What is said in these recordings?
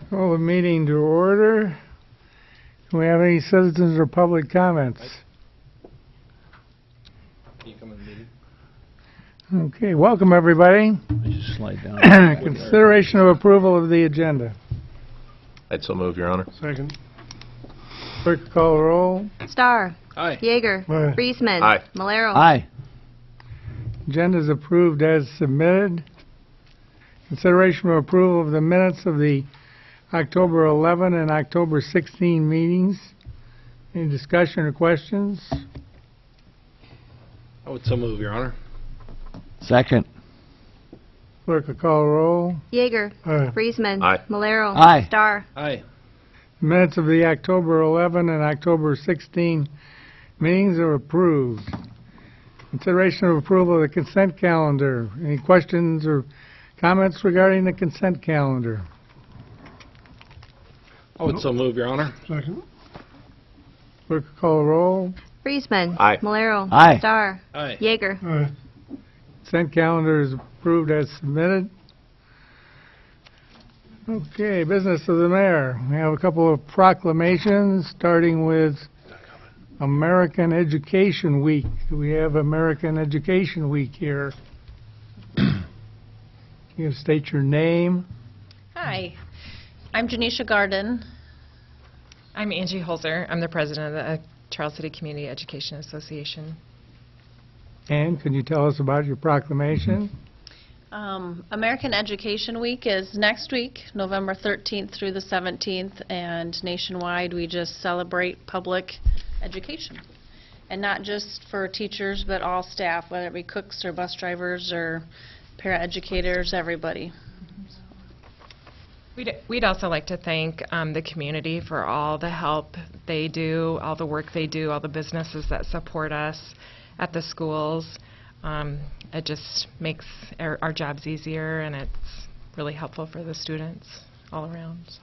Call the meeting to order. Do we have any citizens or public comments? Can you come in the meeting? Okay, welcome everybody. I just slide down. Consideration of approval of the agenda. I'd so move, Your Honor. Second. Clerk call the roll. Starr. Aye. Yeager. Aye. Friesman. Aye. Malero. Aye. Agenda is approved as submitted. Consideration of approval of the minutes of the October 11 and October 16 meetings. Any discussion or questions? I would so move, Your Honor. Second. Clerk will call the roll. Yeager. Aye. Friesman. Aye. Malero. Aye. Starr. Aye. Minutes of the October 11 and October 16 meetings are approved. Consideration of approval of the consent calendar. Any questions or comments regarding the consent calendar? I would so move, Your Honor. Second. Clerk will call the roll. Friesman. Aye. Malero. Aye. Starr. Aye. Yeager. Consent calendar is approved as submitted. Okay, business of the mayor. We have a couple of proclamations, starting with American Education Week. We have American Education Week here. You can state your name. Hi, I'm Janisha Garden. I'm Angie Holzer. I'm the president of the Charles City Community Education Association. And can you tell us about your proclamation? American Education Week is next week, November 13th through the 17th, and nationwide we just celebrate public education. And not just for teachers, but all staff, whether it be cooks or bus drivers paraeducators, everybody. We'd also like to thank the community for all the help they do, all the work they do, all the businesses that support us at the schools. It just makes our jobs easier, and it's really helpful for the students all around. So.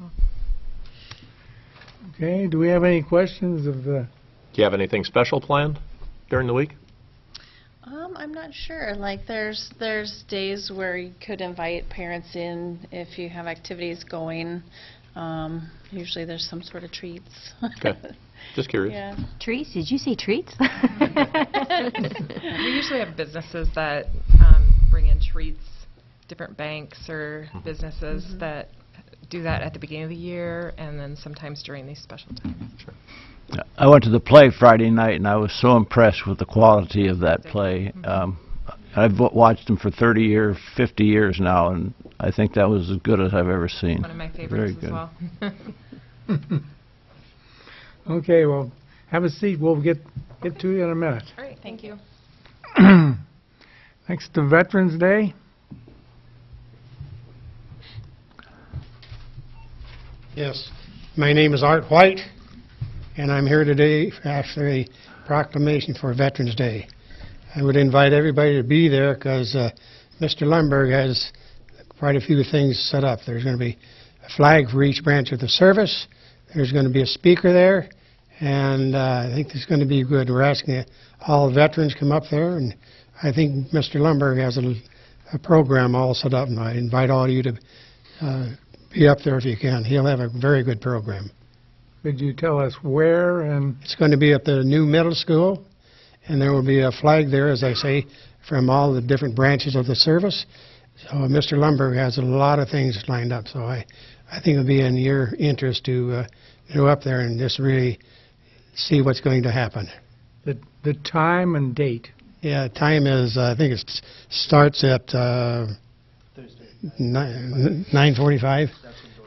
Okay, do we have any questions of the... Do you have anything special planned during the week? I'm not sure. Like there's days where you could invite parents in if you have activities going. Usually there's some sort of treats. Okay. Just curious. Yeah. Treats? Did you say treats? We usually have businesses that bring in treats, different banks or businesses that do that at the beginning of the year, and then sometimes during these special times. Sure. I went to the play Friday night, and I was so impressed with the quality of that play. I've watched them for 30 years, 50 years now, and I think that was as good as I've ever seen. One of my favorites Very as good. well. Okay, well, have a seat. We'll get to you in a minute. All right, thank you. Next to Veterans Day. Yes, my name is Art White, and I'm here today after a proclamation for Veterans Day. I would invite everybody to be there because Mr. Lundberg has quite a few things set up. There's going to be a flag for each branch of the service. There's going to be a speaker there, and I think it's going to be good. We're asking all veterans come up there, and I think Mr. Lundberg has a program all set up, and I invite all of you to be up there if you can. He'll have a very good program. Could you tell us where and... It's going to be at the new middle school, and there will be a flag there, as I say, from all the different branches of the service. So Mr. Lundberg has a lot of things lined up, so I think it'll be in your interest to go up there and just really see what's going to happen. The time and date. Yeah, time is, I think it starts at 9:45.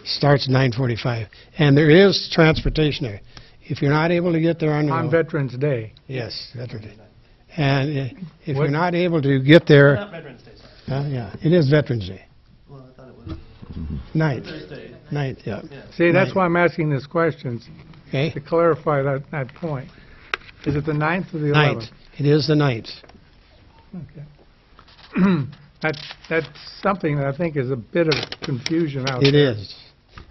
Starts at 9:45. And there is transportation there. If you're not able to get there On Veterans Day. Yes, Veterans Day. And if you're not able to get there... Not Veterans Day, yeah, sorry. it is Veterans Day. Well, I thought it was Night. Thursday. Night, yeah. See, that's Right. why I'm asking these questions, Okay? to clarify that point. Is it the 9th or the 11th? Night. It is the night. Okay. That's something that I think is a bit of confusion out there. It is.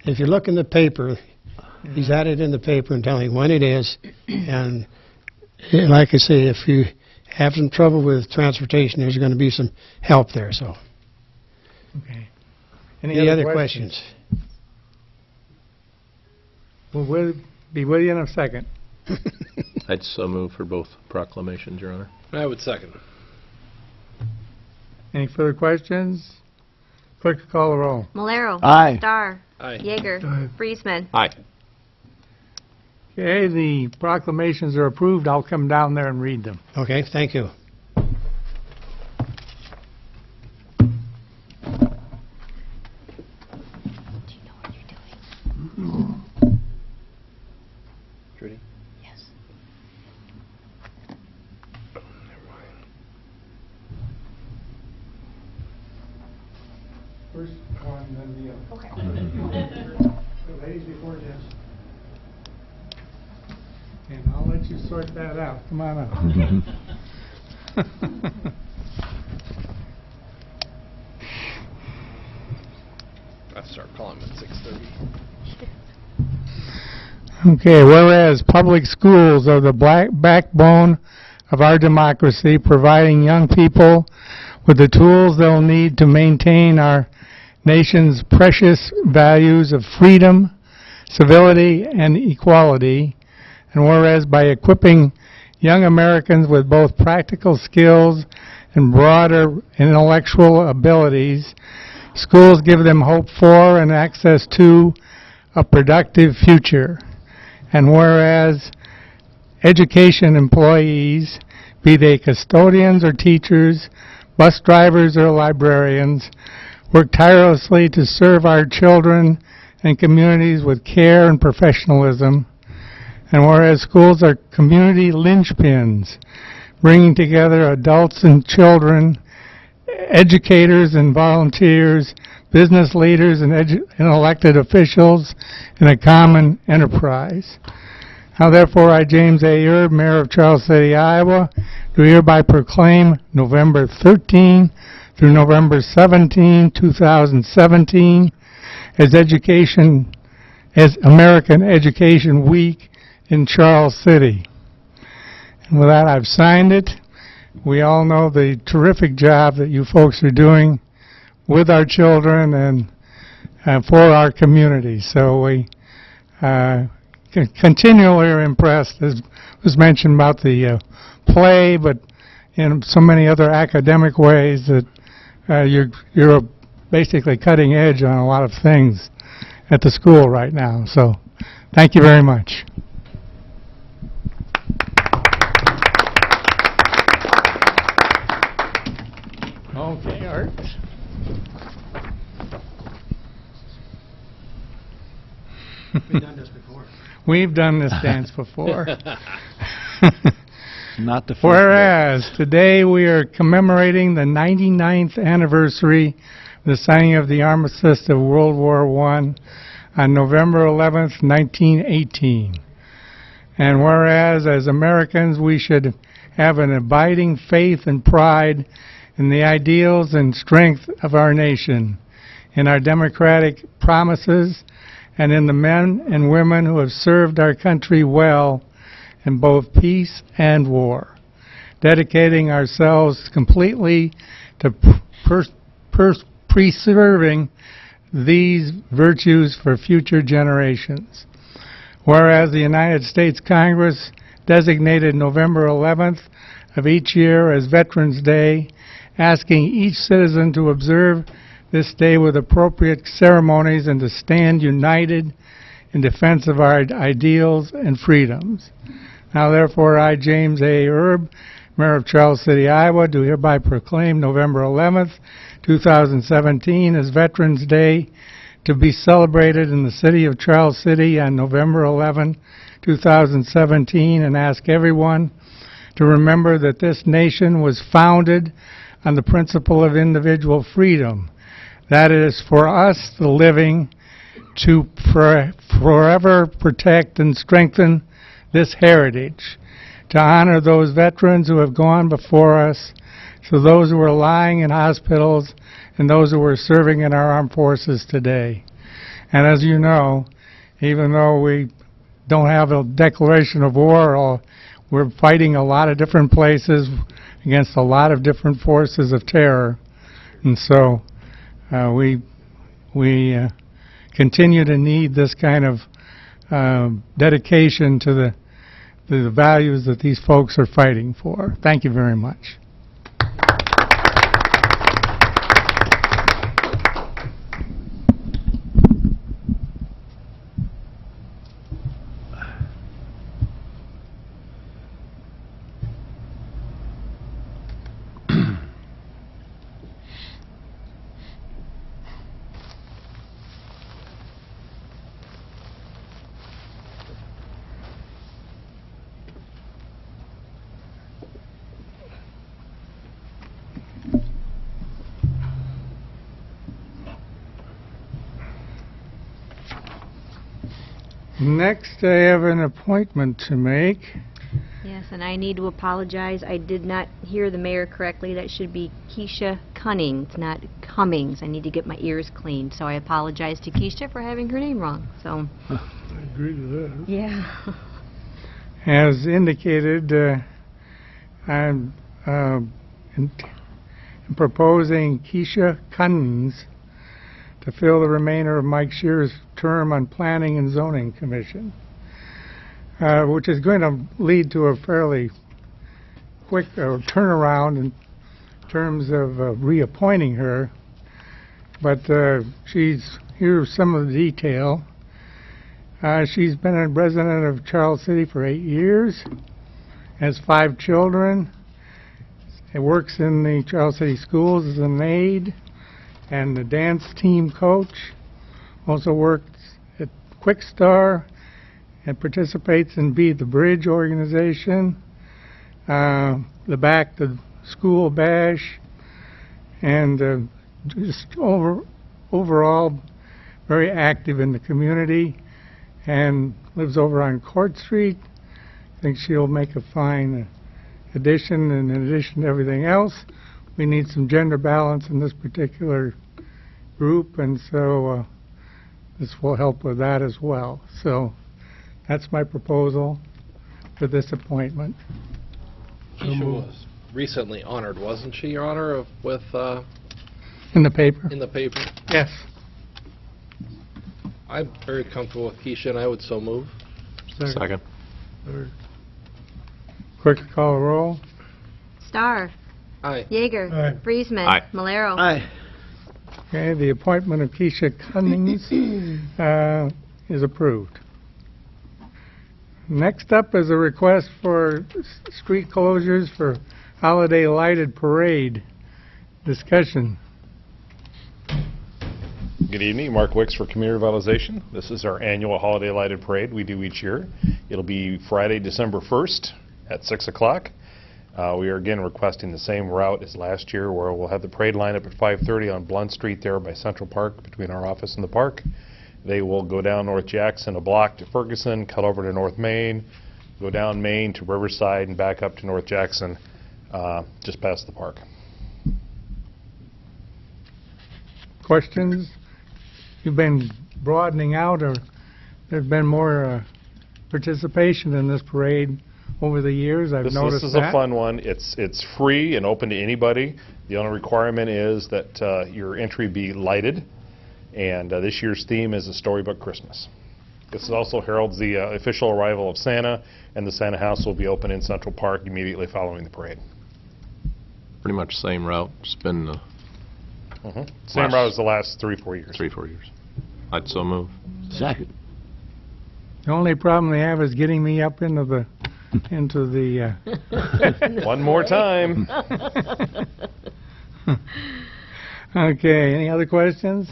If you look in the paper, he's had it in the paper and telling you when it is. And like I say, if you have some trouble with transportation, there's going to be some help there. So, Okay. any other questions? We'll be with you in a second. I'd so move for both proclamations, Your Honor. I would second. Any further questions? Clerk, call the roll. Malero. Aye. Starr. Aye. Yeager. Friesman. Aye. Okay, the proclamations are approved. I'll come down there and read them. Okay, thank you. Trudy? Yes. First one, then the other. Okay. Ladies before gents. And I'll let you sort that out. Come on up. I'd start calling them at 6:30. Okay, whereas public schools are the backbone of our democracy, providing young people with the tools they'll need to maintain our nation's precious values of freedom, civility, and equality, and whereas by equipping young Americans with both practical skills and broader intellectual abilities, schools give them hope for and access to a productive future. And whereas education employees, be they custodians or teachers, bus drivers or librarians, work tirelessly to serve our children and communities with care and professionalism. And whereas schools are community linchpins, bringing together adults and children, educators and volunteers, business leaders and elected officials in a common enterprise. Now therefore, I, James A. Erb, Mayor of Charles City, Iowa, do hereby proclaim November 13 through November 17, 2017 as American Education Week in Charles City. And with that, I've signed it. We all know the terrific job that you folks are doing with our children and for our community. So we continually are impressed, as was mentioned about the play, but in so many other academic ways that you're basically cutting edge on a lot of things at the school right now. So thank you very much. Okay, Art. We've done this before. We've done this dance before. Not the first. Whereas today we are commemorating the 99th anniversary of the signing of the Armistice of World War I on November 11th, 1918. And whereas as Americans we should have an abiding faith and pride in the ideals and strength of our nation, in our democratic promises, and in the men and women who have served our country well in both peace and war, dedicating ourselves completely to preserving these virtues for future generations. Whereas the United States Congress designated November 11th of each year as Veterans Day, asking each citizen to observe this day with appropriate ceremonies and to stand united in defense of our ideals and freedoms. Now therefore, I, James A. Erb, Mayor of Charles City, Iowa, do hereby proclaim November 11th, 2017 as Veterans Day to be celebrated in the city of Charles City on November 11, 2017, and ask everyone to remember that this nation was founded on the principle of individual freedom. That is, for us, the living, to forever protect and strengthen this heritage, to honor those veterans who have gone before us, to those who are lying in hospitals, and those who are serving in our armed forces today. And as you know, even though we don't have a declaration of war, we're fighting a lot of different places against a lot of different forces of terror. And so we continue to need this kind of dedication to the values that these folks are fighting for. Thank you very much. Next, I have an appointment to make. Yes, and I need to apologize. I did not hear the mayor correctly. That should be Keisha Cunnings, not Cummings. I need to get my ears cleaned. So I apologize to Keisha for having her name wrong. So, I agree to that. yeah. As indicated, I'm proposing Keisha Cunnings to fill the remainder of Mike Shear's term on Planning and Zoning Commission, which is going to lead to a fairly quick turnaround in terms of reappointing her. But here's some of the detail. She's been a resident of Charles City for 8 years, has 5 children, and works in the Charles City schools as an aide and the dance team coach. Also works at Quick Star and participates in Be the Bridge organization, the Back to School Bash, and just overall very active in the community, and lives over on Court Street. I think she'll make a fine addition, and in addition to everything else, we need some gender balance in this particular group, and so this will help with that as well. So that's my proposal for this appointment. Keisha was recently honored, wasn't she, Your Honor, with In the paper? in the paper? Yes. I'm very comfortable with Keisha, and I would so move. Second. Clerk, call the roll. Starr. Aye. Yeager. Aye. Friesman. Aye. Malero. Aye. Okay, the appointment of Keisha Cunnings is approved. Next up is a request for street closures for holiday lighted parade. Discussion. Good evening, Mark Wicks for Community Revitalization. This is our annual holiday lighted parade we do each year. It'll be Friday, December 1st at 6 o'clock. We are again requesting the same route as last year, where we'll have the parade line up at 5:30 on Blunt Street there by Central Park, between our office and the park. They will go down North Jackson a block to Ferguson, cut over to North Main, go down Main to Riverside, and back up to North Jackson, just past the park. Questions? You've been broadening out, or there's been more participation in this parade over the years? I've noticed This is that. a fun one. It's free and open to anybody. The only requirement is that your entry be lighted, and this year's theme is a Storybook Christmas. This also heralds the official arrival of Santa, and the Santa house will be open in Central Park immediately following the parade. Pretty much same route. It's been Same Last- route as the last 3-4 years. 3-4 years. I'd so move. Second. The only problem they have is getting me up into the One more time. Okay, any other questions?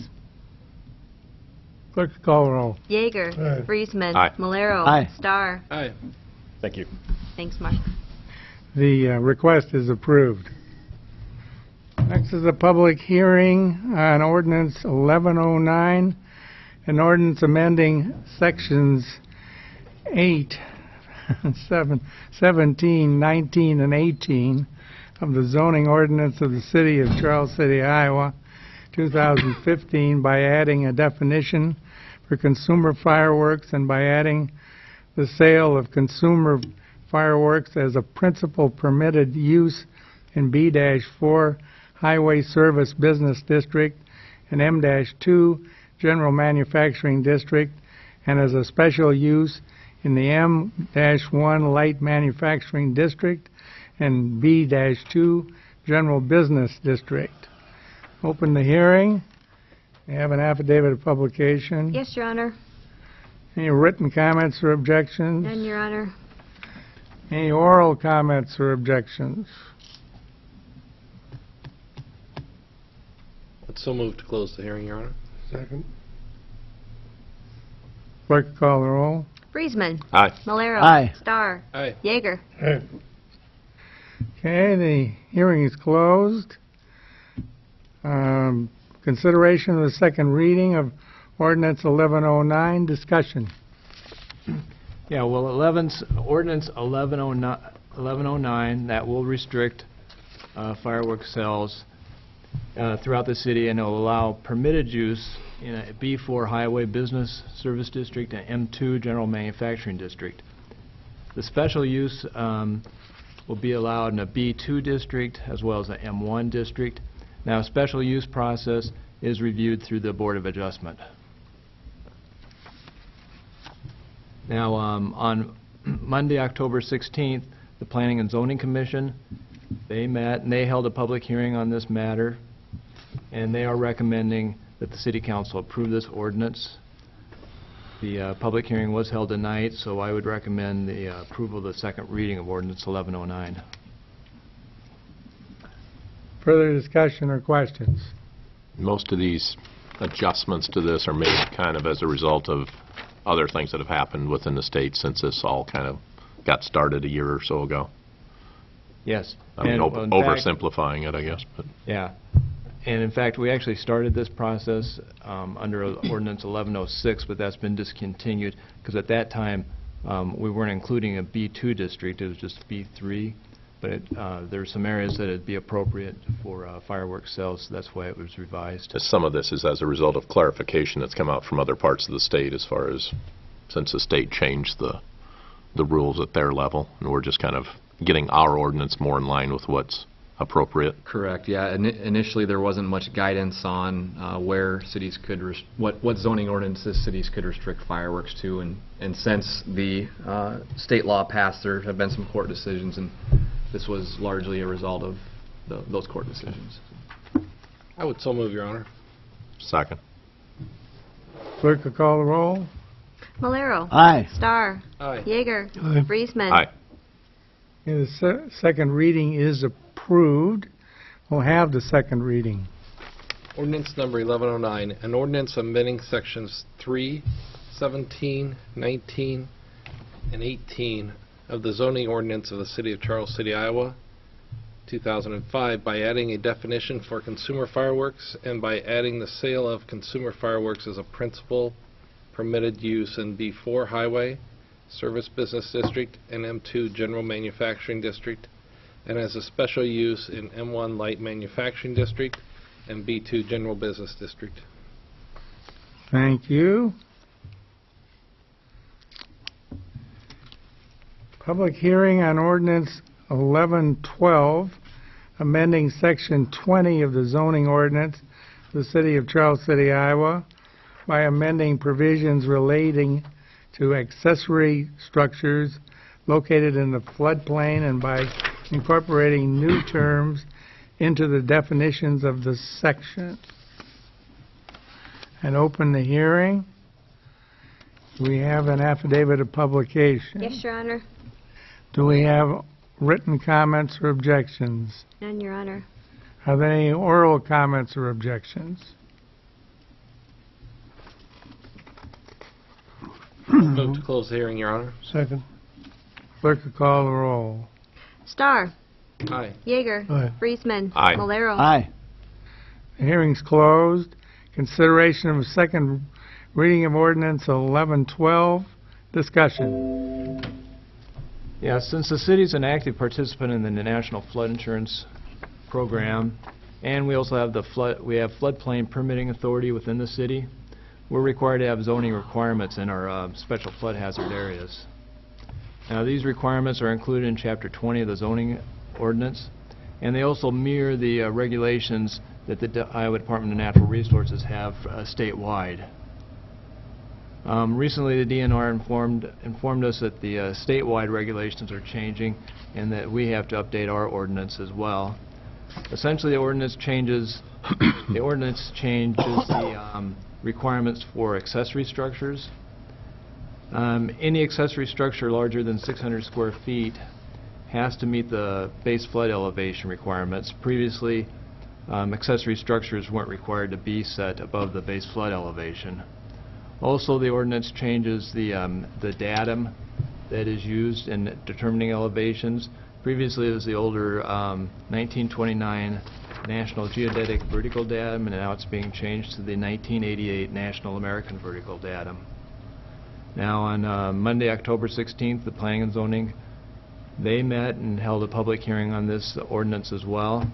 Clerk, call the roll. Yeager. Aye. Friesman. Aye. Malero. Aye. Starr. Aye. Thank you. Thanks, Mark. The request is approved. Next is a public hearing on ordinance 1109, an ordinance amending sections 8, 7, 17, 19, and 18 of the zoning ordinance of the City of Charles City, Iowa, 2015, by adding a definition for consumer fireworks and by adding the sale of consumer fireworks as a principal permitted use in B-4 Highway Service Business District and M-2 General Manufacturing District, and as a special use in the M-1 Light Manufacturing District and B-2 General Business District. Open the hearing. We have an affidavit of publication. Yes, Your Honor. Any written comments or objections? None, Your Honor. Any oral comments or objections? I'd so move to close the hearing, Your Honor. Second. Clerk, call the roll. Friesman. Aye. Malero. Aye. Starr. Aye. Yeager. Okay, the hearing is closed. Consideration of the second reading of Ordinance 1109, discussion. Yeah, well, Ordinance 1109, that will restrict fireworks sales throughout the city, and it will allow permitted use in a B4 Highway Business Service District and M2 General Manufacturing District. The special use will be allowed in a B2 district as well as an M1 district. Now, special use process is reviewed through the Board of Adjustment. Now, on Monday, October 16th, the Planning and Zoning Commission, they met and they held a public hearing on this matter, and they are recommending that the City Council approve this ordinance. The public hearing was held tonight, so I would recommend the approval of the second reading of Ordinance 1109. Further discussion or questions? Most of these adjustments to this are made kind of as a result of other things that have happened within the state since this all kind of got started a year or so ago. Yes. I mean, And, well, in oversimplifying it, I guess. But Yeah. And in fact, we actually started this process under Ordinance 1106, but that's been discontinued because at that time we weren't including a B2 district, it was just B3. But there are some areas that would be appropriate for fireworks sales, so that's why it was revised. some of this is as a result of clarification that's come out from other parts of the state as far as since the state changed the rules at their level, and we're just kind of getting our ordinance more in line with what's appropriate. Correct, yeah. Initially, there wasn't much guidance on where cities could, what zoning ordinances cities could restrict fireworks to, and since the state law passed, there have been some court decisions, and this was largely a result of those court decisions. I would so move, Your Honor. Second. Clerk will call the roll. Malero. Aye. Starr. Aye. Yeager. Friesman. Aye. Okay, the second reading is approved. We'll have the second reading. Ordinance number 1109, an ordinance amending sections 3, 17, 19, and 18 of the zoning ordinance of the City of Charles City, Iowa, 2005, by adding a definition for consumer fireworks and by adding the sale of consumer fireworks as a principal permitted use in B4 Highway, Service Business District, and M2 General Manufacturing District, and as a special use in M1 Light Manufacturing District and B2 General Business District. Thank you. Public hearing on ordinance 1112, amending section 20 of the zoning ordinance of the City of Charles City, Iowa, by amending provisions relating to accessory structures located in the floodplain and by incorporating new terms into the definitions of the section. And open the hearing. We have an affidavit of publication. Yes, Your Honor. Do we have written comments or objections? None, Your Honor. Are there any oral comments or objections? Move to close the hearing, Your Honor. Second. Clerk will call the roll. Starr. Aye. Yeager. Aye. Friesman. Aye. Malero. Aye. The hearing's closed. Consideration of a second reading of ordinance 1112. Discussion. Yeah, since the city's an active participant in the National Flood Insurance Program, and we also have floodplain permitting authority within the city, we're required to have zoning requirements in our special flood hazard areas. Now, these requirements are included in Chapter 20 of the zoning ordinance, and they also mirror the regulations that the Iowa Department of Natural Resources have statewide. Recently, the DNR informed us that the statewide regulations are changing and that we have to update our ordinance as well. Essentially, the ordinance changes the requirements for accessory structures. Any accessory structure larger than 600 square feet has to meet the base flood elevation requirements. Previously, accessory structures weren't required to be set above the base flood elevation. Also, the ordinance changes the datum that is used in determining elevations. Previously, it was the older 1929 National Geodetic Vertical Datum, and now it's being changed to the 1988 National American Vertical Datum. Now, on Monday, October 16th, the Planning and Zoning, they met and held a public hearing on this ordinance as well,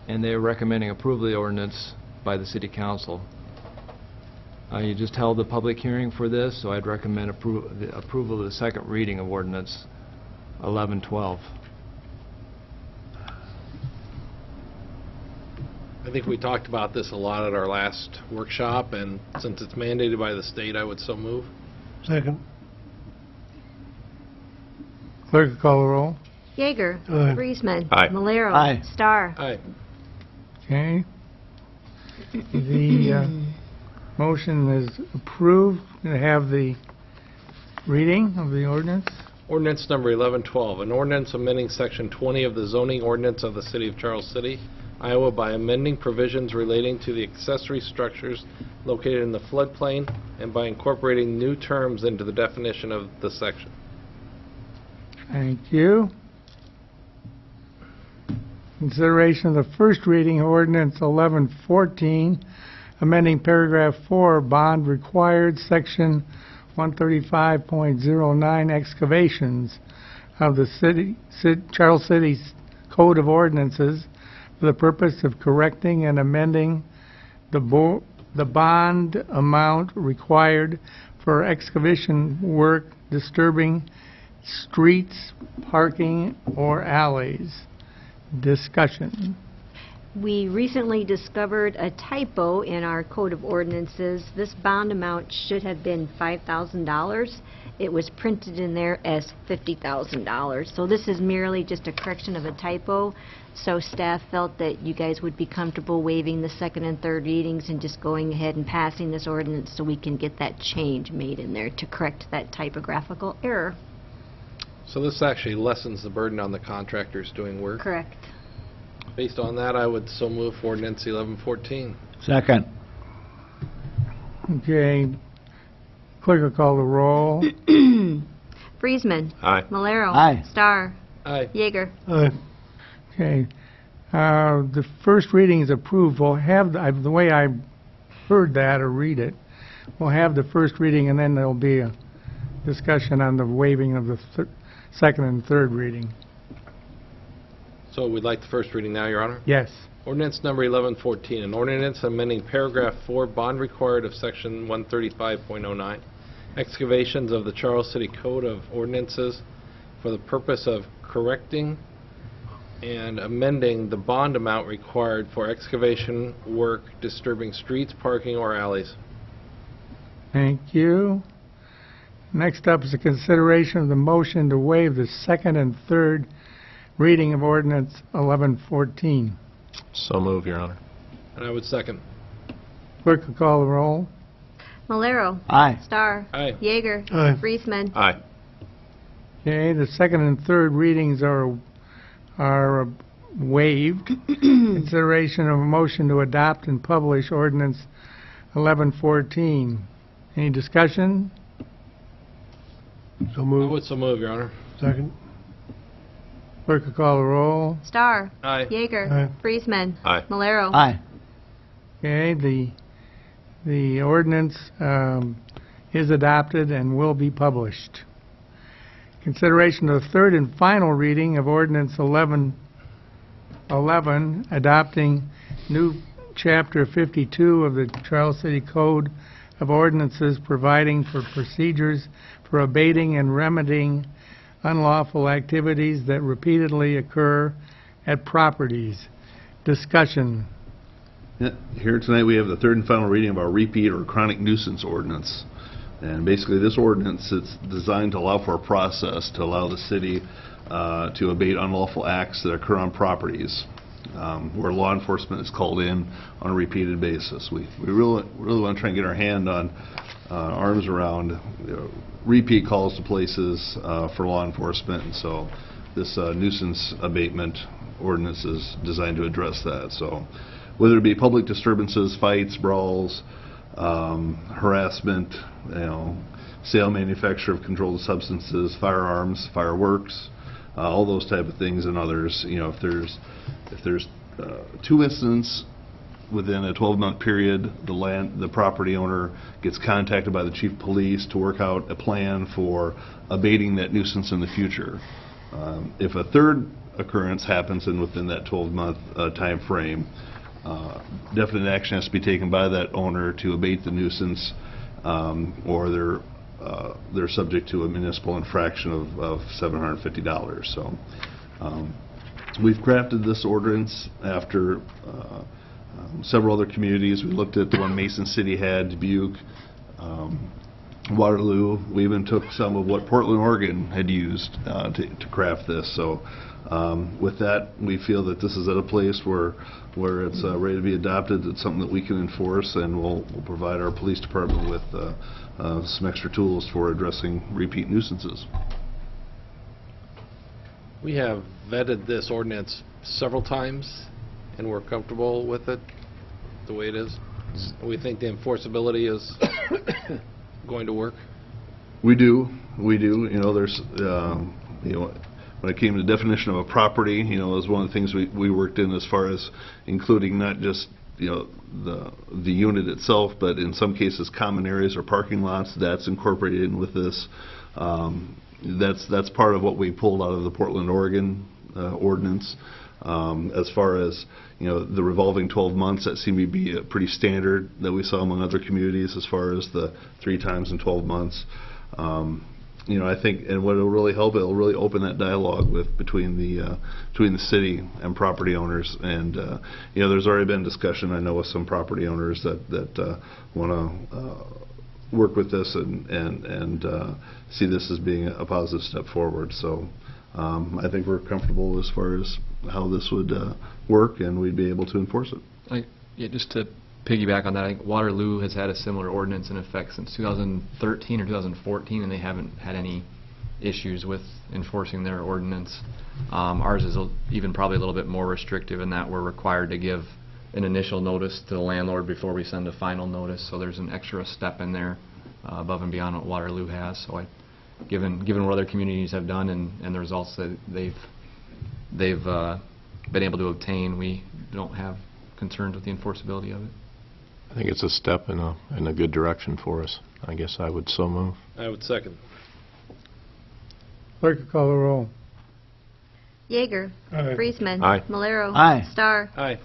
and they are recommending approval of the ordinance by the City Council. You just held a public hearing for this, so I'd recommend approval of the second reading of Ordinance 1112. I think we talked about this a lot at our last workshop, and since it's mandated by the state, I would so move. Second. Clerk will call the roll. Yeager. Aye. Friesman. Aye. Malero. Aye. Starr. Aye. Okay. The motion is approved. Going to have the reading of the ordinance. Ordinance number 1112, an ordinance amending Section 20 of the zoning ordinance of the City of Charles City, Iowa by amending provisions relating to the accessory structures located in the floodplain and by incorporating new terms into the definition of the section. Thank you. Consideration of the first reading of ordinance 1114, amending paragraph 4, bond required, section 135.09, excavations of the Charles City's Code of Ordinances for the purpose of correcting and amending the bond amount required for excavation work disturbing streets, parking, or alleys. Discussion. We recently discovered a typo in our Code of Ordinances. This bond amount should have been $5,000. It was printed in there as $50,000. So this is merely just a correction of a typo. So staff felt that you guys would be comfortable waiving the second and third readings and just going ahead and passing this ordinance so we can get that change made in there to correct that typographical error. So this actually lessens the burden on the contractors doing work. Correct. Based on that, I would so move for ordinance 1114. Second. Okay. Clerk will call the roll. Friesman. Aye. Malero. Aye. Starr. Aye. Yeager. Aye. Okay. The first reading is approved. We'll have, the way I heard that or read it, we'll have the first reading and then there'll be a discussion on the waiving of the second and third reading. So we'd like the first reading now, Your Honor. Yes. Ordinance number 1114, an ordinance amending paragraph 4, bond required of section 135.09, excavations of the Charles City Code of Ordinances for the purpose of correcting and amending the bond amount required for excavation work disturbing streets, parking, or alleys. Thank you. Next up is a consideration of the motion to waive the second and third reading of ordinance 1114. So move, Your Honor. And I would second. Clerk will call the roll. Malero. Aye. Starr. Aye. Yeager. Aye. Friesman. Aye. Okay, the second and third readings are waived. Consideration of a motion to adopt and publish ordinance 1114. Any discussion? So I moved. would so move, Your Honor. Second. Clerk will call the roll. Starr. Aye. Yeager. Aye. Friesman. Aye. Malero. Aye. Okay, the ordinance is adopted and will be published. Consideration of the third and final reading of ordinance 1111, adopting new chapter 52 of the Charles City Code of Ordinances, providing for procedures for abating and remedying unlawful activities that repeatedly occur at properties. Discussion. Yeah, here tonight we have the third and final reading of our repeat or chronic nuisance ordinance. And basically this ordinance, it's designed to allow for a process to allow the city to abate unlawful acts that occur on properties where law enforcement is called in on a repeated basis. We really want to try and get our hand on arms around repeat calls to places for law enforcement, and so this nuisance abatement ordinance is designed to address that. So whether it be public disturbances, fights, brawls, harassment, sale, manufacture of controlled substances, firearms, fireworks, all those type of things, and others. If there's 2 incidents within a 12-month period, the property owner gets contacted by the chief of police to work out a plan for abating that nuisance in the future. If a third occurrence happens within that 12-month time frame, definite action has to be taken by that owner to abate the nuisance, or they're subject to a municipal infraction of $750. So we've crafted this ordinance after several other communities. We looked at the one Mason City had, Dubuque, Waterloo. We even took some of what Portland, Oregon had used to craft this. So with that, we feel that this is at a place where it's ready to be adopted. It's something that we can enforce, and we'll provide our police department with some extra tools for addressing repeat nuisances. We have vetted this ordinance several times, and we're comfortable with it the way it is. We think the enforceability is going to work. We do. There's when it came to the definition of a property, it was one of the things we worked in as far as including not just the unit itself, but in some cases common areas or parking lots. That's incorporated in with this. That's part of what we pulled out of the Portland, Oregon ordinance. As far as the revolving 12 months, that seemed to be a pretty standard that we saw among other communities as far as the 3 times in 12 months. I think, and what it'll really help, it'll really open that dialogue between the city and property owners. And there's already been discussion, I know, with some property owners that want to work with this and see this as being a positive step forward. So I think we're comfortable as far as how this would work, and we'd be able to enforce it. Just to piggyback on that, I think Waterloo has had a similar ordinance in effect since 2013 or 2014, and they haven't had any issues with enforcing their ordinance. Ours is even probably a little bit more restrictive in that we're required to give an initial notice to the landlord before we send a final notice, so there's an extra step in there above and beyond what Waterloo has. So given what other communities have done and the results that they've been able to obtain, we don't have concerns with the enforceability of it. I think it's a step in a good direction for us. I guess I would so move. I would second. Clerk will call the roll. Yeager. Aye. Friesman. Aye. Malero. Aye. Starr. Aye.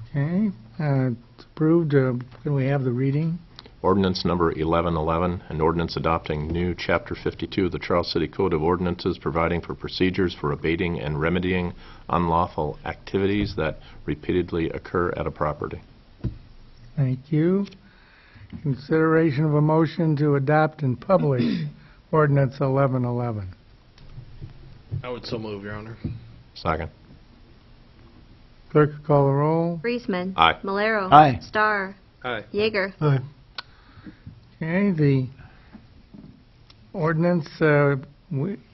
Okay, it's approved. Can we have the reading? Ordinance number 1111, an ordinance adopting new Chapter 52 of the Charles City Code of Ordinances providing for procedures for abating and remedying unlawful activities that repeatedly occur at a property. Thank you. Consideration of a motion to adopt and publish ordinance 1111. I would so move, Your Honor. Second. Clerk will call the roll. Friesman. Aye. Malero. Aye. Starr. Aye. Yeager. Aye. Okay, the ordinance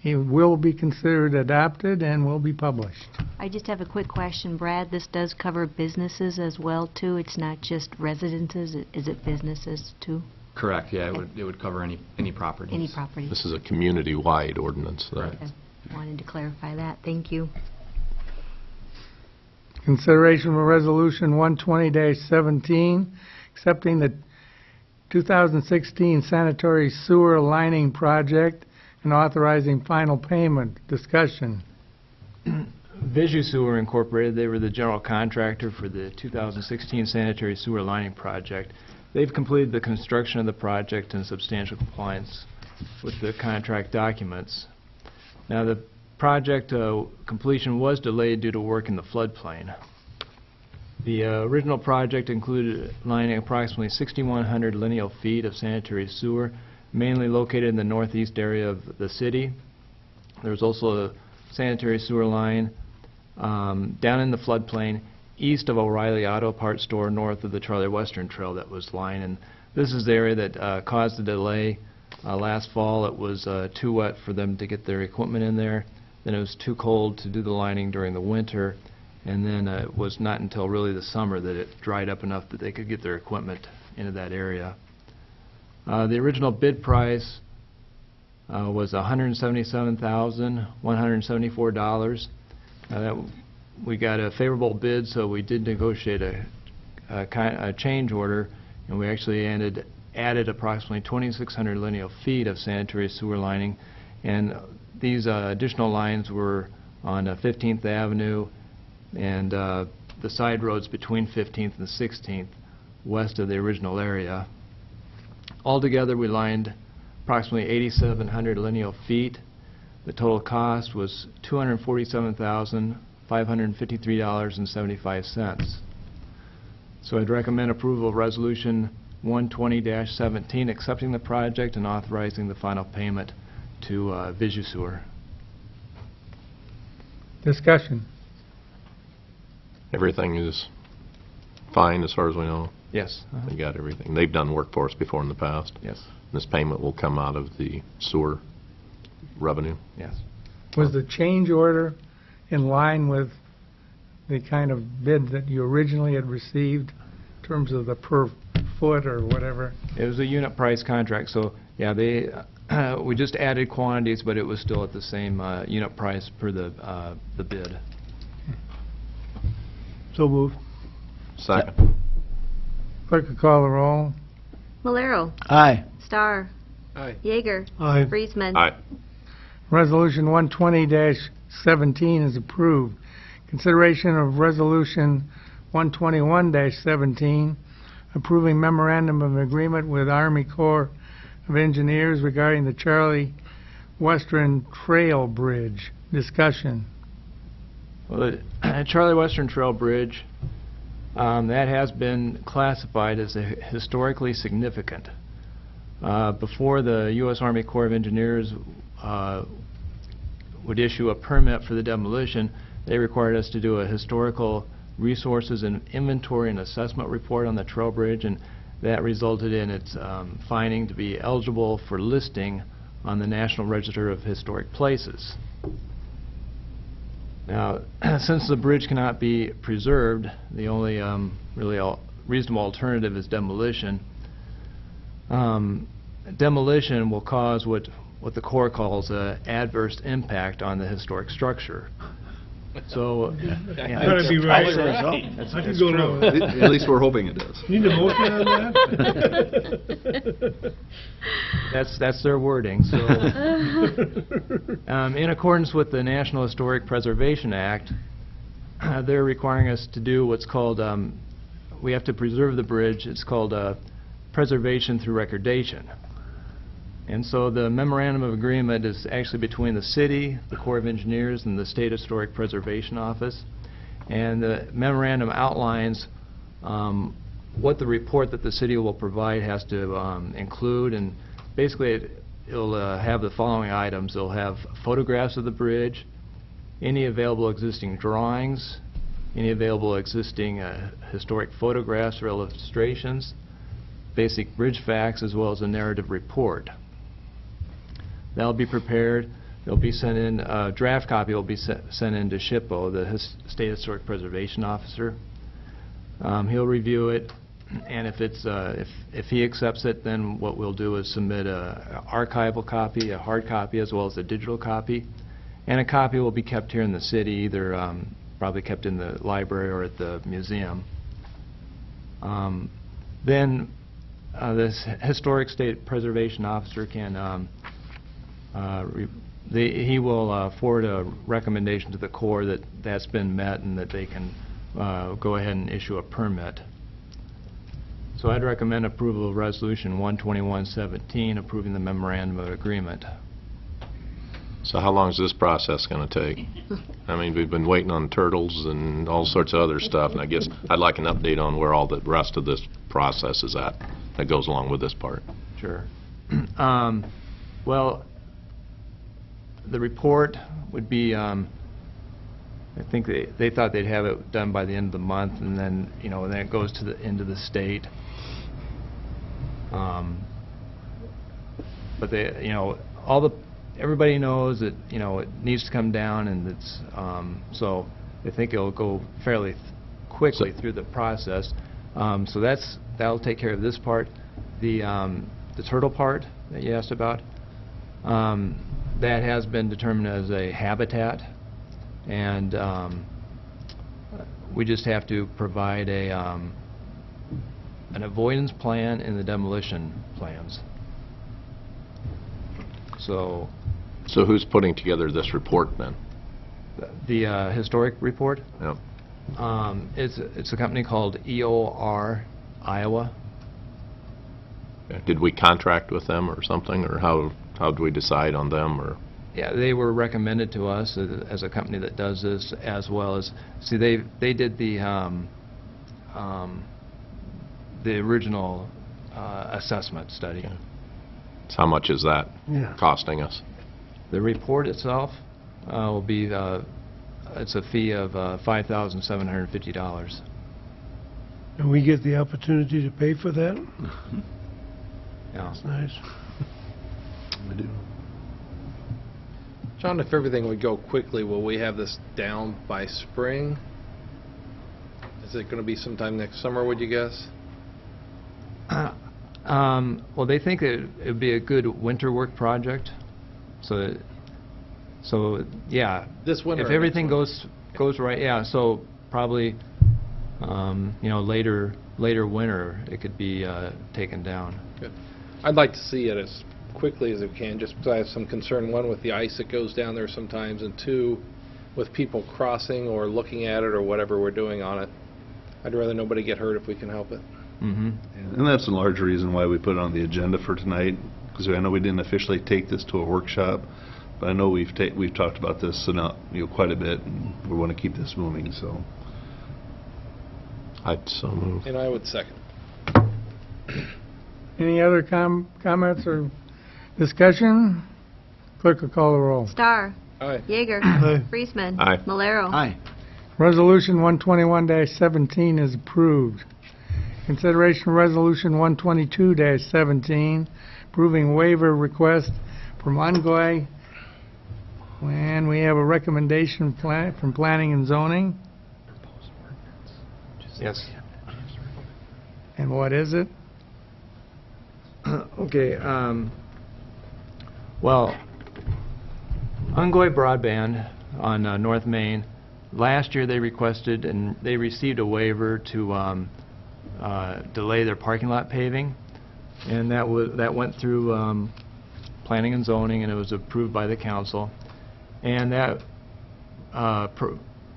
it will be considered adopted and will be published. I just have a quick question, Brad. This does cover businesses as well, too? It's not just residences? Is it businesses, too? Correct, yeah, it would cover any properties. Any property? This is a community-wide ordinance. Correct. Okay. Wanted to clarify that. Thank you. Consideration of a resolution 120-17, accepting the 2016 sanitary sewer lining project and authorizing final payment. Discussion. Visu Sewer Incorporated, they were the general contractor for the 2016 sanitary sewer lining project. They've completed the construction of the project in substantial compliance with the contract documents. Now, the project completion was delayed due to work in the floodplain. The original project included lining approximately 6,100 lineal feet of sanitary sewer, mainly located in the northeast area of the city. There's also a sanitary sewer line down in the floodplain east of O'Reilly Auto Parts Store, north of the Charlie Western Trail that was lined. And this is the area that caused the delay. Last fall it was too wet for them to get their equipment in there. Then it was too cold to do the lining during the winter. And then it was not until really the summer that it dried up enough that they could get their equipment into that area. The original bid price was $177,174. We got a favorable bid, so we did negotiate a change order, and we actually added approximately 2,600 lineal feet of sanitary sewer lining. And these additional lines were on 15th Avenue and the side roads between 15th and 16th, west of the original area. Altogether, we lined approximately 8,700 lineal feet. The total cost was $247,553.75. So I'd recommend approval of Resolution 120-17, accepting the project and authorizing the final payment to VisuSewer. Discussion. Everything is fine as far as we know. Yes. They got everything. They've done work for us before in the past. Yes. This payment will come out of the sewer revenue. Yes. Was the change order in line with the kind of bid that you originally had received in terms of the per foot or whatever? It was a unit price contract, so yeah, we just added quantities, but it was still at the same unit price per the bid. So moved. Second. Clerk will call the roll. Malero. Aye. Starr. Aye. Yeager. Aye. Friesman. Aye. Resolution 120-17 is approved. Consideration of Resolution 121-17, approving memorandum of agreement with Army Corps of Engineers regarding the Charlie Western Trail Bridge. Discussion. Well, the Charlie Western Trail Bridge, that has been classified as historically significant. Before the U.S. Army Corps of Engineers would issue a permit for the demolition, they required us to do a historical resources and inventory and assessment report on the trail bridge, and that resulted in its finding to be eligible for listing on the National Register of Historic Places. Now, since the bridge cannot be preserved, the only really reasonable alternative is demolition. Demolition will cause what the Corps calls an adverse impact on the historic structure. So, yeah, Gotta be right. That's I can true. go no. At least we're hoping it does. Need a motion on that? That's their wording. So, in accordance with the National Historic Preservation Act, they're requiring us to do what's called, we have to preserve the bridge. It's called preservation through recordation. And so the memorandum of agreement is actually between the city, the Corps of Engineers, and the State Historic Preservation Office. And the memorandum outlines what the report that the city will provide has to include, and basically it'll have the following items. It'll have photographs of the bridge, any available existing drawings, any available existing historic photographs or illustrations, basic bridge facts, as well as a narrative report. That'll be prepared. They'll be sent in. A draft copy will be sent in to SHPO, the State Historic Preservation Officer. He'll review it, and if it's if he accepts it, then what we'll do is submit a archival copy, a hard copy, as well as a digital copy, and a copy will be kept here in the city, either probably kept in the library or at the museum. Then this Historic State Preservation Officer can he will forward a recommendation to the Corps that that's been met and that they can go ahead and issue a permit. So I'd recommend approval of Resolution 121-17, approving the memorandum of agreement. So how long is this process going to take? I mean, we've been waiting on turtles and all sorts of other stuff, and I guess I'd like an update on where all the rest of this process is at that goes along with this part. Sure. Well, the report would be, I think they thought they'd have it done by the end of the month, and then, you know, then it goes to the end of the state. But they, you know, everybody knows that, you know, it needs to come down, and it's, so they think it'll go fairly quickly through the process. So that'll take care of this part. The turtle part that you asked about, that has been determined as a habitat, and we just have to provide an avoidance plan and the demolition plans. So who's putting together this report then? the historic report, Yep. it's a company called EOR Iowa. Did we contract with them or something, or how did we decide on them, or? Yeah, they were recommended to us as a company that does this, as well as, see, they did the original assessment study. So how much is that costing us? The report itself will be, it's a fee of $5,750. And we get the opportunity to pay for that? Yeah. That's nice. We do. John, if everything would go quickly, will we have this down by spring? Is it going to be sometime next summer, would you guess? Well, they think it would be a good winter work project. So yeah. This winter. If everything goes right, yeah. So probably, you know, later winter it could be taken down. Good. I'd like to see it as quickly as it can, just because I have some concern, one, with the ice that goes down there sometimes, and two, with people crossing or looking at it or whatever we're doing on it. I'd rather nobody get hurt if we can help it. Mm-hmm. And that's a large reason why we put it on the agenda for tonight, because I know we didn't officially take this to a workshop, but I know we've talked about this quite a bit, and we want to keep this moving. So I'd so move. And I would second. Any other comments or discussion? Clerk will call the roll. Starr. Aye. Yeager. Aye. Friesman. Aye. Malero. Aye. Resolution 121-17 is approved. Consideration of Resolution 122-17, approving waiver request from Ongoy. And we have a recommendation from Planning and Zoning. Yes. And what is it? Okay. Well, Ongoy Broadband on North Main. Last year they requested and they received a waiver to delay their parking lot paving, and that went through Planning and Zoning, and it was approved by the council. And that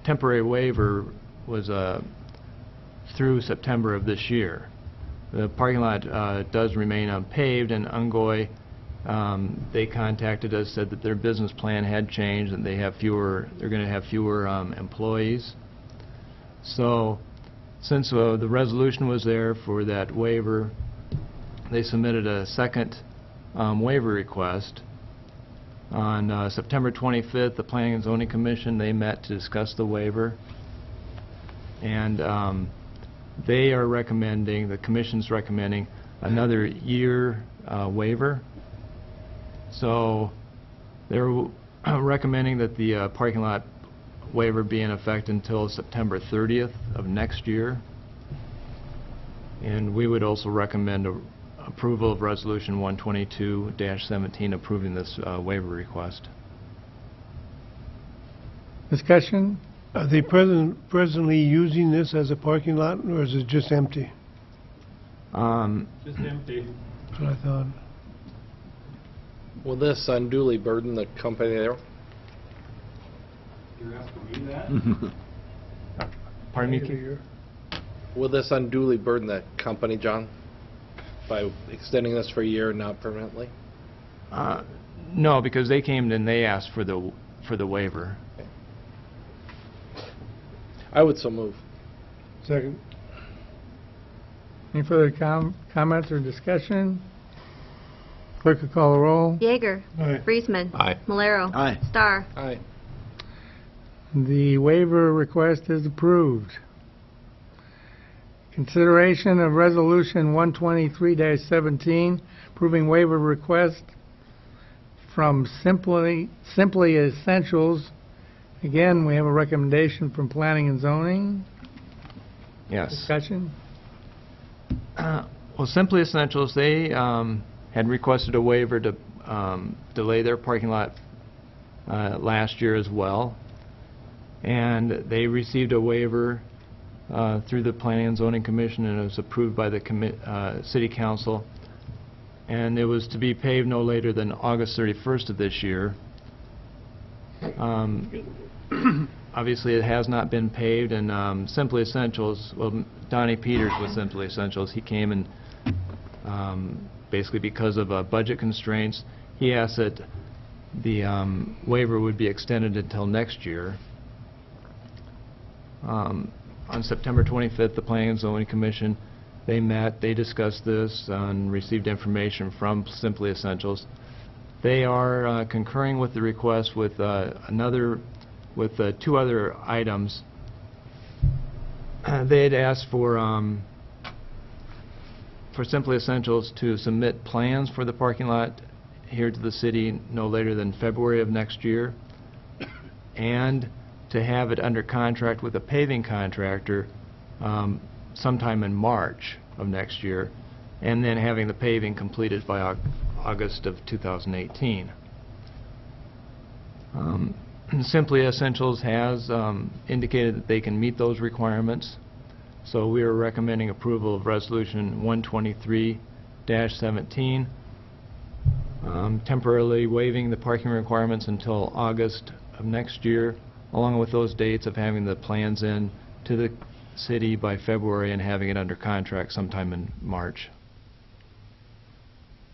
temporary waiver was through September of this year. The parking lot does remain unpaved, and Ongoy, they contacted us, said that their business plan had changed, and they're going to have fewer employees. So since the resolution was there for that waiver, they submitted a second waiver request. On September 25th, the Planning and Zoning Commission, they met to discuss the waiver, and they are recommending, the Commission's recommending, another year waiver. So they're recommending that the parking lot waiver be in effect until September 30th of next year. And we would also recommend approval of Resolution 122-17 approving this waiver request. Discussion? Are they presently using this as a parking lot, or is it just empty? Just empty. That's what I thought. Will this unduly burden the company there? You're asking me that? Pardon me, Keith? Will this unduly burden the company, John, by extending this for a year and not permanently? No, because they came and they asked for the waiver. I would so move. Second. Any further comments or discussion? Clerk will call the roll. Yeager. Aye. Friesman. Aye. Malero. Aye. Star. Aye. The waiver request is approved. Consideration of Resolution 123-17, approving waiver request from Simply Essentials. Again, we have a recommendation from Planning and Zoning. Yes. Discussion? Well, Simply Essentials, they had requested a waiver to delay their parking lot last year as well. And they received a waiver through the Planning and Zoning Commission, and it was approved by the City Council. And it was to be paved no later than August 31st of this year. Obviously, it has not been paved, and Simply Essentials, well, Donnie Peters with Simply Essentials, he came and basically because of budget constraints, he asked that the waiver would be extended until next year. On September 25th, the Planning and Zoning Commission, they met, they discussed this, and received information from Simply Essentials. They are concurring with the request with two other items. They had asked for Simply Essentials to submit plans for the parking lot here to the city no later than February of next year, and to have it under contract with a paving contractor sometime in March of next year, and then having the paving completed by August of 2018. Simply Essentials has indicated that they can meet those requirements, so we are recommending approval of Resolution 123-17, temporarily waiving the parking requirements until August of next year, along with those dates of having the plans in to the city by February and having it under contract sometime in March.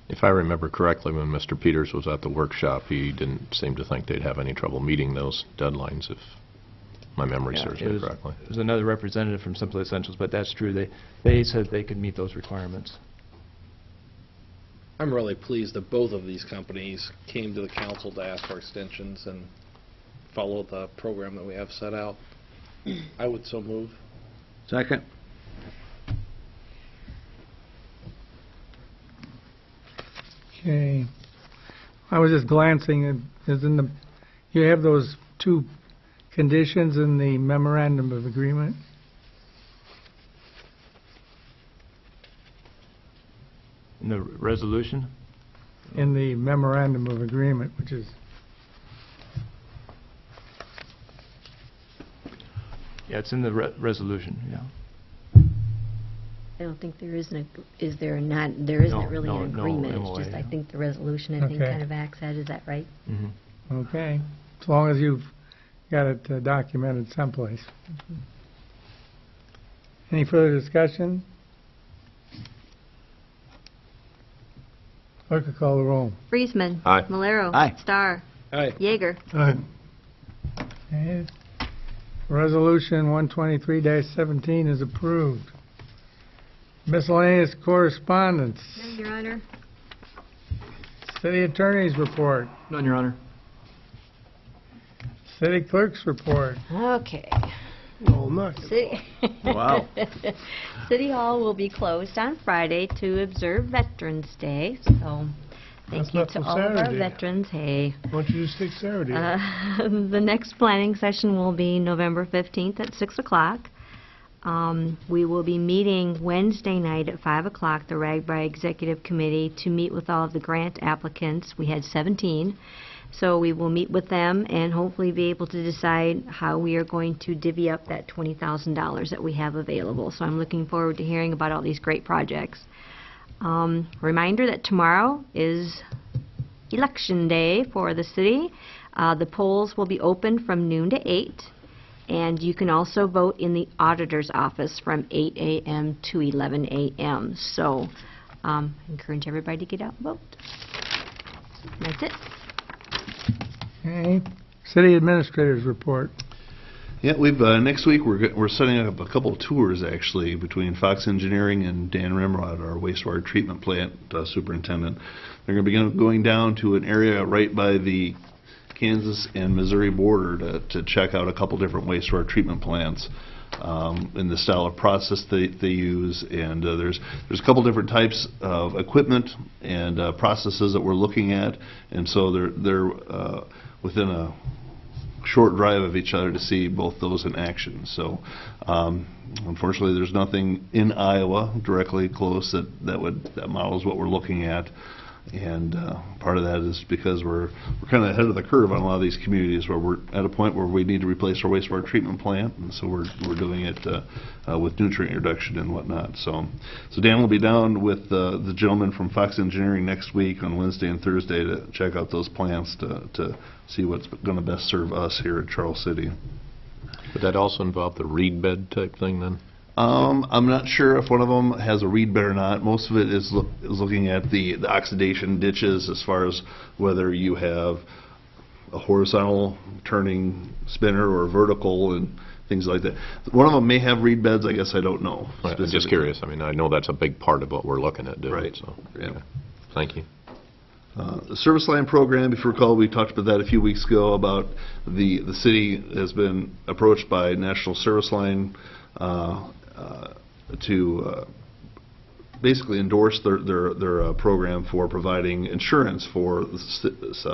If I remember correctly, when Mr. Peters was at the workshop, he didn't seem to think they'd have any trouble meeting those deadlines, if my memory serves me correctly. It was another representative from Simply Essentials, but that's true. They said they could meet those requirements. I'm really pleased that both of these companies came to the council to ask for extensions and follow the program that we have set out. I would so move. Second. Okay. I was just glancing at, you have those two conditions in the memorandum of agreement? In the resolution? In the memorandum of agreement, which is... Yeah, it's in the resolution, yeah. I don't think there is is there not, there isn't really no, an agreement. no It's just, MOA, I yeah. think the resolution, I think, Okay. kind of acts that, is that right? Mm-hmm. Okay, as long as you've got it documented someplace. Any further discussion? Clerk will call the roll. Friesman. Aye. Malero. Aye. Star. Aye. Yeager. Aye. Okay. Resolution 123-17 is approved. Miscellaneous correspondence. None, Your Honor. City Attorney's report. None, Your Honor. City Clerk's report. Okay. Oh, nice. Wow. City Hall will be closed on Friday to observe Veterans Day, so thank That's you not to till all of our Saturday. veterans. Hey. Why don't you just take Saturday? The next planning session will be November 15th at 6 o'clock. We will be meeting Wednesday night at 5 o'clock, the RAGBRAI Executive Committee, to meet with all of the grant applicants. We had 17. So we will meet with them and hopefully be able to decide how we are going to divvy up that $20,000 that we have available. So I'm looking forward to hearing about all these great projects. Reminder that tomorrow is Election Day for the city. The polls will be open from noon to 8. And you can also vote in the auditor's office from 8 a.m. to 11 a.m. So I encourage everybody to get out and vote. That's it. Okay. City Administrator's report. Yeah, we've next week we're setting up a couple of tours actually between Fox Engineering and Dan Remrod, our wastewater treatment plant superintendent. They're going to be going down to an area right by the Kansas and Missouri border to check out a couple different wastewater treatment plants in the style of process they use, and there's a couple different types of equipment and processes that we're looking at, and so they're within a short drive of each other to see both those in action. So unfortunately there's nothing in Iowa directly close that models what we're looking at, and part of that is because we're kind of ahead of the curve on a lot of these communities where we're at a point where we need to replace our wastewater treatment plant, and so we're doing it with nutrient reduction and whatnot. So Dan will be down with the gentleman from Fox Engineering next week on Wednesday and Thursday to check out those plants to see what's going to best serve us here at Charles City. Would that also involve the reed bed type thing then? I'm not sure if one of them has a reed bed or not. Most of it is looking at the oxidation ditches as far as whether you have a horizontal turning spinner or vertical and things like that. One of them may have reed beds. I guess I don't know. Right, I'm just curious. I mean, I know that's a big part of what we're looking at doing. Right. So, yeah. Okay. Thank you. The service line program, if you recall, we talked about that a few weeks ago about the city has been approached by National Service Line to basically endorse their program for providing insurance for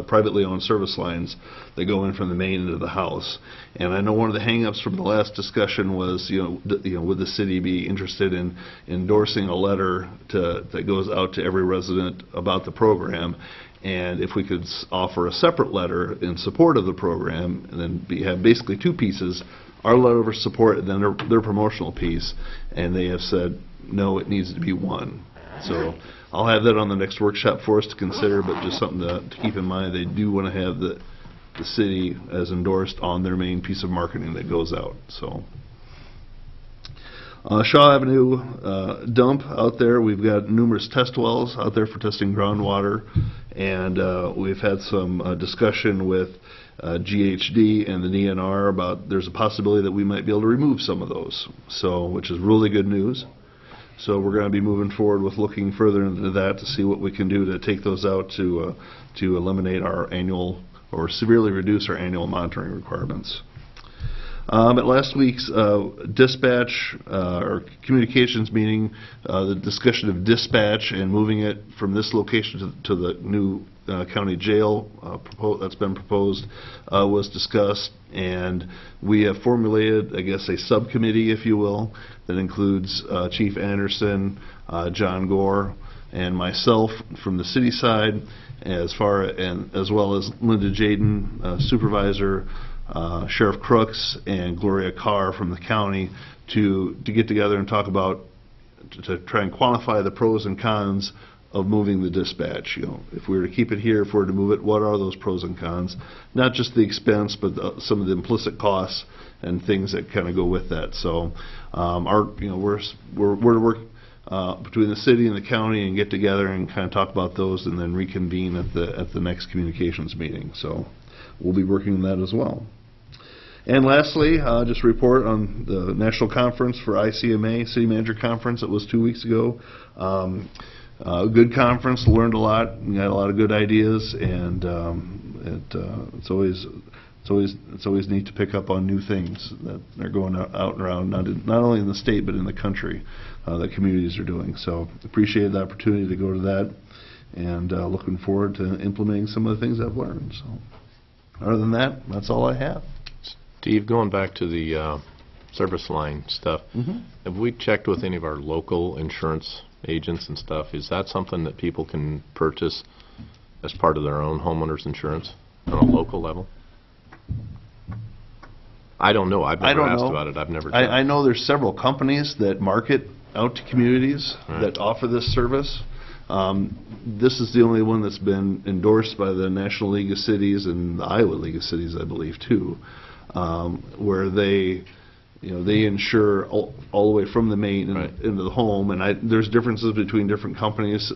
privately owned service lines that go in from the main into the house. And I know one of the hang-ups from the last discussion was, would the city be interested in endorsing a letter that goes out to every resident about the program, and if we could offer a separate letter in support of the program, and then have basically two pieces, our letter of support and then their promotional piece, and they have said, no, it needs to be one. So I'll have that on the next workshop for us to consider, but just something to keep in mind. They do want to have the city as endorsed on their main piece of marketing that goes out. So Shaw Avenue dump out there, we've got numerous test wells out there for testing groundwater, and we've had some discussion with GHD and the DNR about there's a possibility that we might be able to remove some of those, so which is really good news. So we're going to be moving forward with looking further into that to see what we can do to take those out to eliminate our annual or severely reduce our annual monitoring requirements. At last week's dispatch or communications meeting, the discussion of dispatch and moving it from this location to the new county jail that's been proposed was discussed, and we have formulated, I guess, a subcommittee, if you will, that includes Chief Anderson, John Gore, and myself from the city side, as well as Linda Jaden, supervisor, Sheriff Crooks, and Gloria Carr from the county to get together and talk about to try and quantify the pros and cons of moving the dispatch. If we were to keep it here, if we were to move it, what are those pros and cons? Not just the expense, but some of the implicit costs and things that kind of go with that. So, we're to work between the city and the county and get together and kind of talk about those, and then reconvene at the next communications meeting. So, we'll be working on that as well. And lastly, just report on the national conference for ICMA, City Manager Conference. It was 2 weeks ago. A good conference, learned a lot, got a lot of good ideas, and it's always neat to pick up on new things that are going out and around, not only in the state but in the country that communities are doing. So appreciate the opportunity to go to that, and looking forward to implementing some of the things I've learned. So other than that, that's all I have. Steve, going back to the service line stuff, have we checked with any of our local insurance agents and stuff? Is that something that people can purchase as part of their own homeowners insurance on a local level? I don't know. I've never asked about it. I've never checked. I know there's several companies that market out to communities that offer this service. This is the only one that's been endorsed by the National League of Cities and the Iowa League of Cities, I believe, too, where they insure all the way from the main into the home, and there's differences between different companies.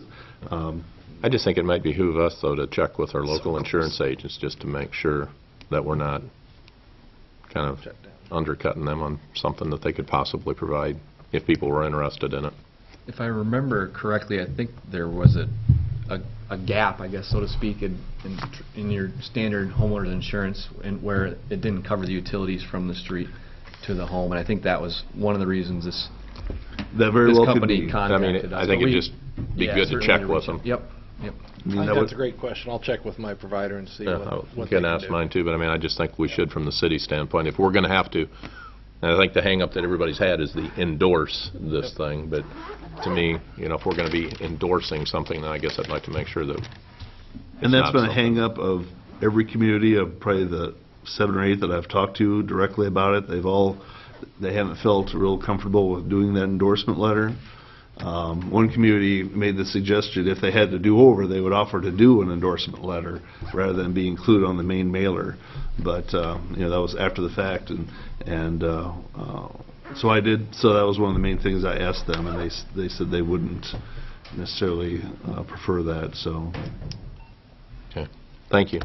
I just think it might behoove us, though, to check with our local insurance agents just to make sure that we're not kind of undercutting them on something that they could possibly provide if people were interested in it. If I remember correctly, I think there was a gap, I guess, so to speak, in your standard homeowner's insurance, where it didn't cover the utilities from the street to the home, and I think that was one of the reasons this company contacted us. I think it'd just be good to check with them. Yep. I think that's a great question. I'll check with my provider and see what You they can can ask do. mine too, but I just think we should from the city standpoint. If we're going to have to, and I think the hang-up that everybody's had is the endorse this thing, but to me, if we're going to be endorsing something, then I guess I'd like to make sure that And that's been a hang-up of every community, of probably the 7 or 8 that I've talked to directly about it. They haven't felt real comfortable with doing that endorsement letter. One community made the suggestion if they had to do over, they would offer to do an endorsement letter rather than be included on the main mailer. But that was after the fact, and so I did. So that was one of the main things I asked them, and they said they wouldn't necessarily prefer that. So. Okay. Thank you.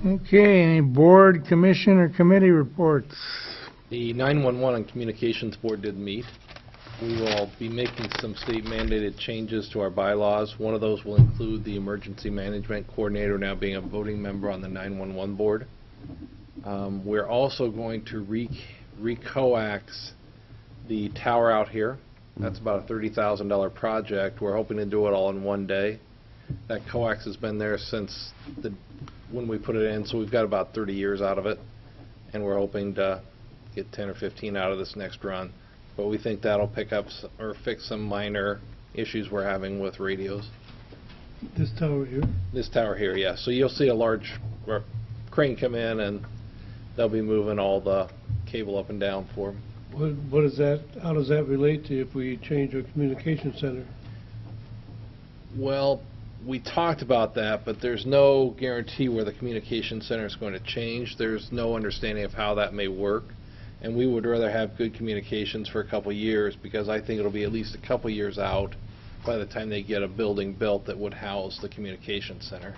Okay, any board, commission, or committee reports? The 911 and Communications Board did meet. We will be making some state mandated changes to our bylaws. One of those will include the Emergency Management Coordinator now being a voting member on the 911 Board. We're also going to re-coax the tower out here. That's about a $30,000 project. We're hoping to do it all in one day. That coax has been there since when we put it in, so we've got about 30 years out of it, and we're hoping to get 10 or 15 out of this next run. But we think that'll pick up or fix some minor issues we're having with radios. This tower here? This tower here, yeah. So you'll see a large crane come in, and they'll be moving all the cable up and down for them. What is that? How does that relate to if we change our communication center? Well, we talked about that, but there's no guarantee where the communication center is going to change. There's no understanding of how that may work. And we would rather have good communications for a couple of years, because I think it'll be at least a couple of years out by the time they get a building built that would house the communication center.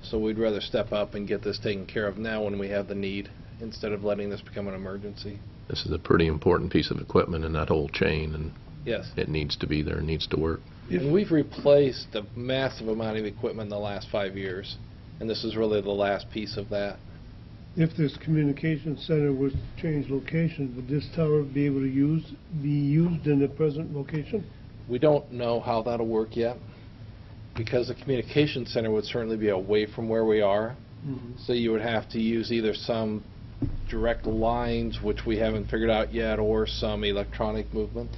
So we'd rather step up and get this taken care of now when we have the need, instead of letting this become an emergency. This is a pretty important piece of equipment in that whole chain, and Yes. it needs to be there, it needs to work. And we've replaced a massive amount of equipment in the last 5 years, and this is really the last piece of that. If this communication center was to change location, would this tower be able to be used in the present location? We don't know how that'll work yet, because the communication center would certainly be away from where we are. So you would have to use either some direct lines, which we haven't figured out yet, or some electronic movement.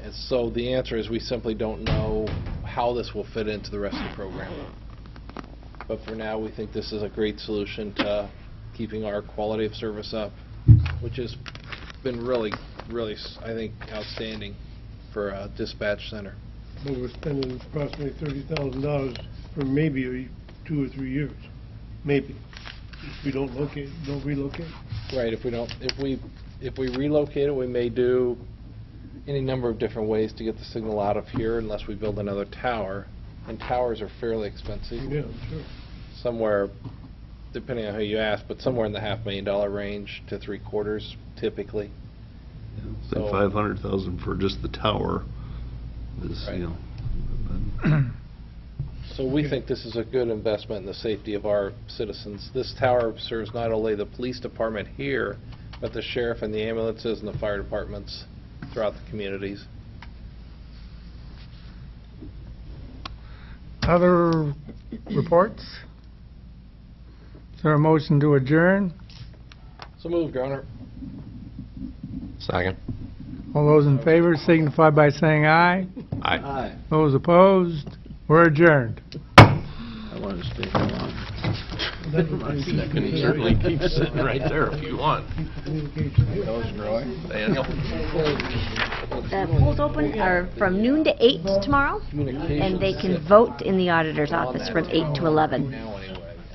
And so the answer is we simply don't know how this will fit into the rest of the program. But for now, we think this is a great solution to keeping our quality of service up, which has been really, I think, outstanding for a dispatch center. Well, we're spending approximately $30,000 for maybe 2 or 3 years. Maybe. If we don't relocate. Right, if we relocate it, we may do any number of different ways to get the signal out of here, unless we build another tower. And towers are fairly expensive. Yeah, sure. Somewhere, depending on who you ask, but somewhere in the $500,000 range to $750,000 typically. Say So- 500,000 for just the tower is, Right. So we think this is a good investment in the safety of our citizens. This tower serves not only the police department here, but the sheriff and the ambulances and the fire departments throughout the communities. Other reports? Is there a motion to adjourn? So moved, Your Honor. Second. All those in favor signify by saying aye. Aye. Those opposed, we're adjourned. I wanted to stay for long. You can certainly keep sitting right there if you want. Daniel? The polls open are from noon to 8 tomorrow, and they can vote in the auditor's office from 8 to 11.